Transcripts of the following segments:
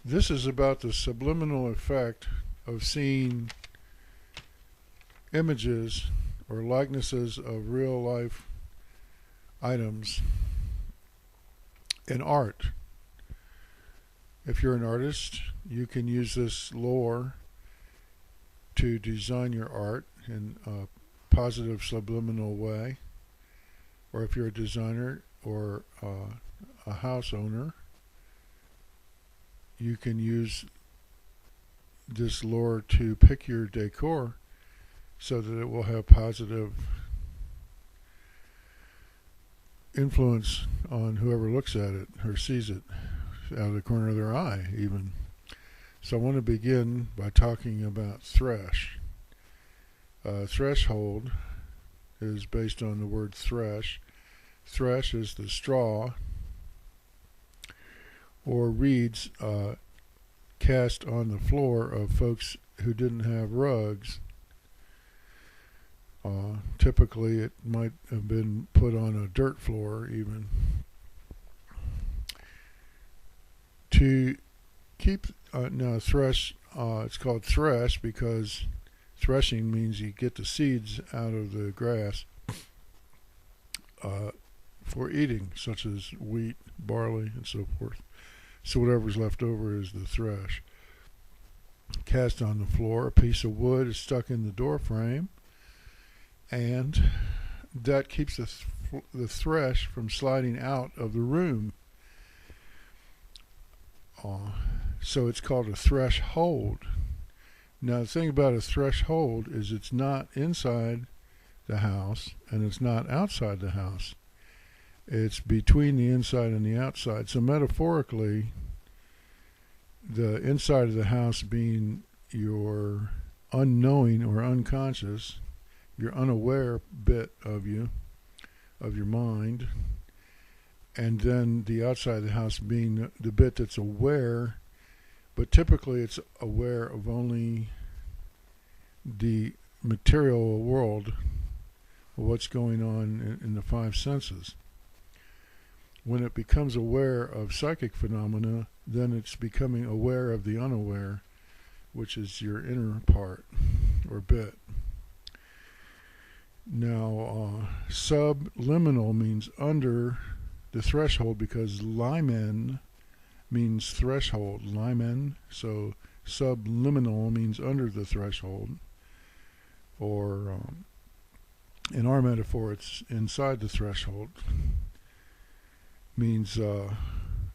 This is about the subliminal effect of seeing images or likenesses of real life items in art. If you're an artist, you can use this lore to design your art in a positive subliminal way. Or if you're a designer or a house owner, you can use this lore to pick your decor so that it will have positive influence on whoever looks at it or sees it out of the corner of their eye even. So I want to begin by talking about thresh. Threshold is based on the word thresh. Thresh is the straw or reeds cast on the floor of folks who didn't have rugs. Typically it might have been put on a dirt floor even. To keep now thresh, it's called thresh because threshing means you get the seeds out of the grass for eating, such as wheat, barley, and so forth. So whatever's left over is the thresh. Cast on the floor, a piece of wood is stuck in the door frame, and that keeps the thresh from sliding out of the room. So it's called a threshold. Now the thing about a threshold is it's not inside the house and it's not outside the house. It's between the inside and the outside. So metaphorically, the inside of the house being your unknowing or unconscious, your unaware bit of you, of your mind, and then the outside of the house being the bit that's aware, but typically it's aware of only the material world, of what's going on in the five senses. When it becomes aware of psychic phenomena, then it's becoming aware of the unaware, which is your inner part or bit. Now, subliminal means under the threshold because limen means threshold. Limen, so subliminal means under the threshold, or in our metaphor, it's inside the threshold. Means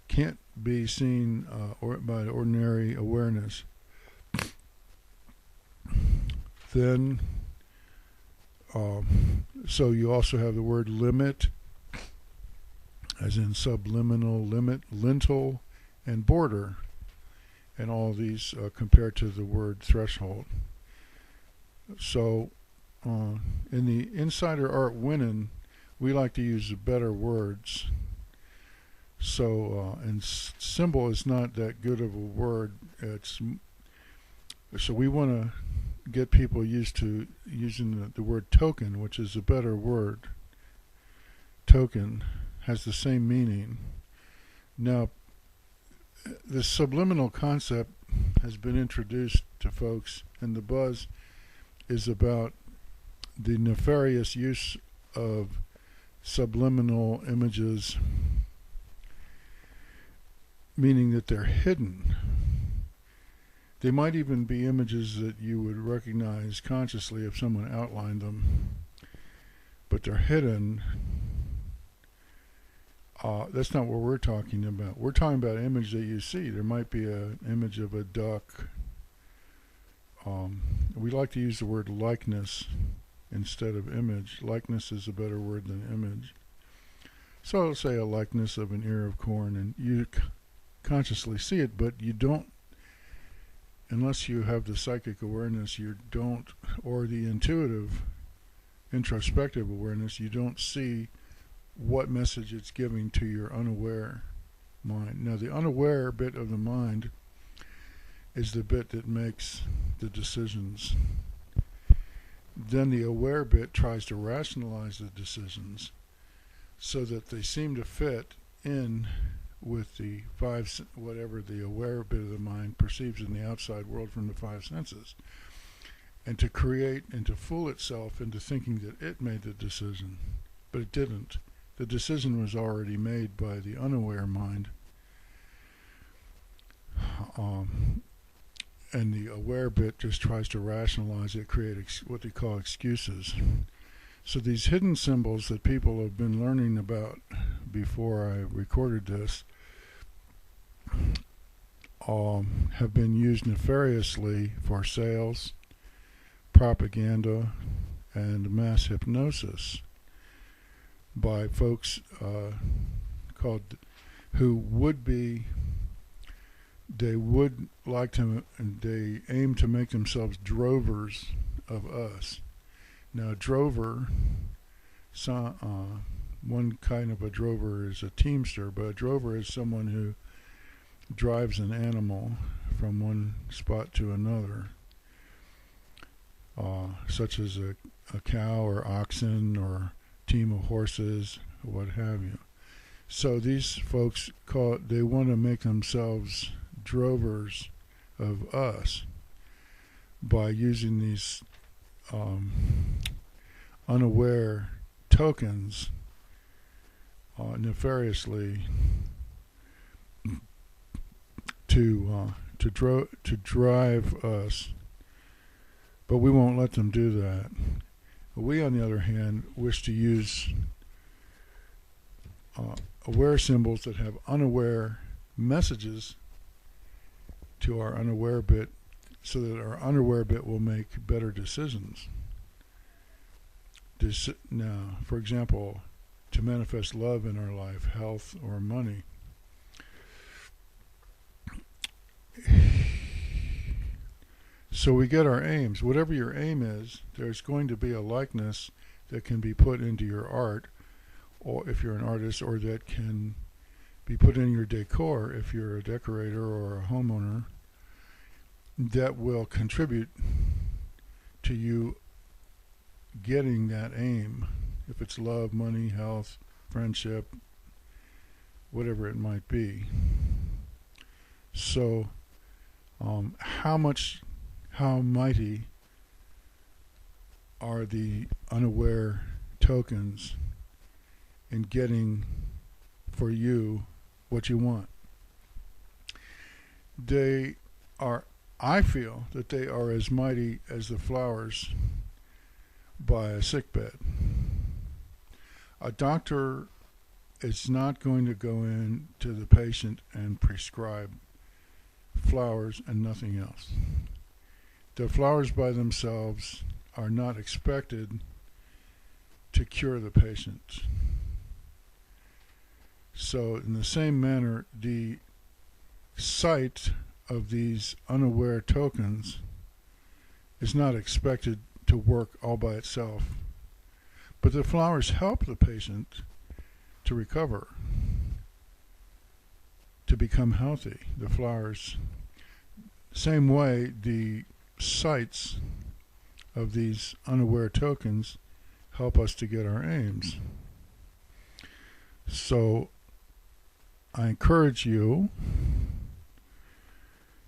can't be seen by ordinary awareness. Then, so you also have the word limit, as in subliminal, limit, lintel, and border, and all these compared to the word threshold. So, in the Insider Art Winnin', we like to use better words. So, and symbol is not that good of a word. So we want to get people used to using the word token, which is a better word. Token has the same meaning. Now, the subliminal concept has been introduced to folks, and the buzz is about the nefarious use of subliminal images, meaning that they're hidden. They might even be images that you would recognize consciously if someone outlined them, but they're hidden. That's not what we're talking about. We're talking about an image that you see. There might be an image of a duck. We like to use the word likeness instead of image. Likeness is a better word than image. So I'll say a likeness of an ear of corn, and you consciously see it, but you don't, unless you have the psychic awareness, you don't, or the intuitive, introspective awareness, you don't see what message it's giving to your unaware mind. Now, the unaware bit of the mind is the bit that makes the decisions. Then the aware bit tries to rationalize the decisions so that they seem to fit in with the whatever the aware bit of the mind perceives in the outside world from the five senses, and to create and to fool itself into thinking that it made the decision. But it didn't. The decision was already made by the unaware mind. And the aware bit just tries to rationalize it, create what they call excuses. So these hidden symbols that people have been learning about before I recorded this have been used nefariously for sales, propaganda, and mass hypnosis by folks who would be, they aim to make themselves drovers of us. Now, drover, one kind of a drover is a teamster, but a drover is someone who drives an animal from one spot to another, such as a cow or oxen or team of horses, what have you. So these folks they want to make themselves drovers of us by using these unaware tokens nefariously to drive us, but we won't let them do that. We, on the other hand, wish to use aware symbols that have unaware messages to our unaware bit, so that our unaware bit will make better decisions. Now, for example, to manifest love in our life, health, or money. So we get our aims. Whatever your aim is, there's going to be a likeness that can be put into your art, or if you're an artist, or that can be put in your decor if you're a decorator or a homeowner, that will contribute to you getting that aim. If it's love, money, health, friendship, whatever it might be. So how mighty are the unaware tokens in getting for you what you want? I feel that they are as mighty as the flowers by a sickbed. A doctor is not going to go in to the patient and prescribe flowers and nothing else. The flowers by themselves are not expected to cure the patient. So in the same manner, the sight of these unaware tokens is not expected to work all by itself. But the flowers help the patient to recover, to become healthy. The flowers, same way, the sights of these unaware tokens help us to get our aims. So I encourage you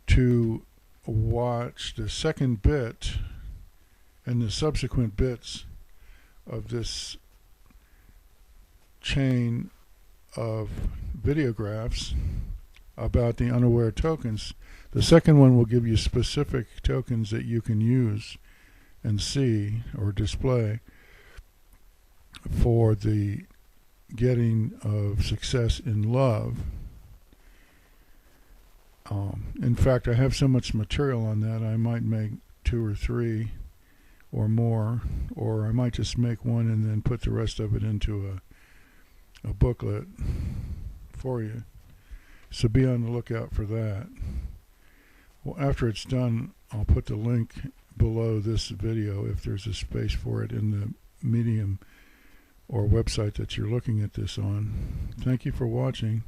to watch the second bit and the subsequent bits of this chain of videographs about the unaware tokens. The second one will give you specific tokens that you can use and see or display for the getting of success in love. In fact, I have so much material on that, I might make 2 or 3 or more, or I might just make one and then put the rest of it into a booklet for you. So be on the lookout for that. Well, after it's done, I'll put the link below this video if there's a space for it in the medium or website that you're looking at this on. Thank you for watching.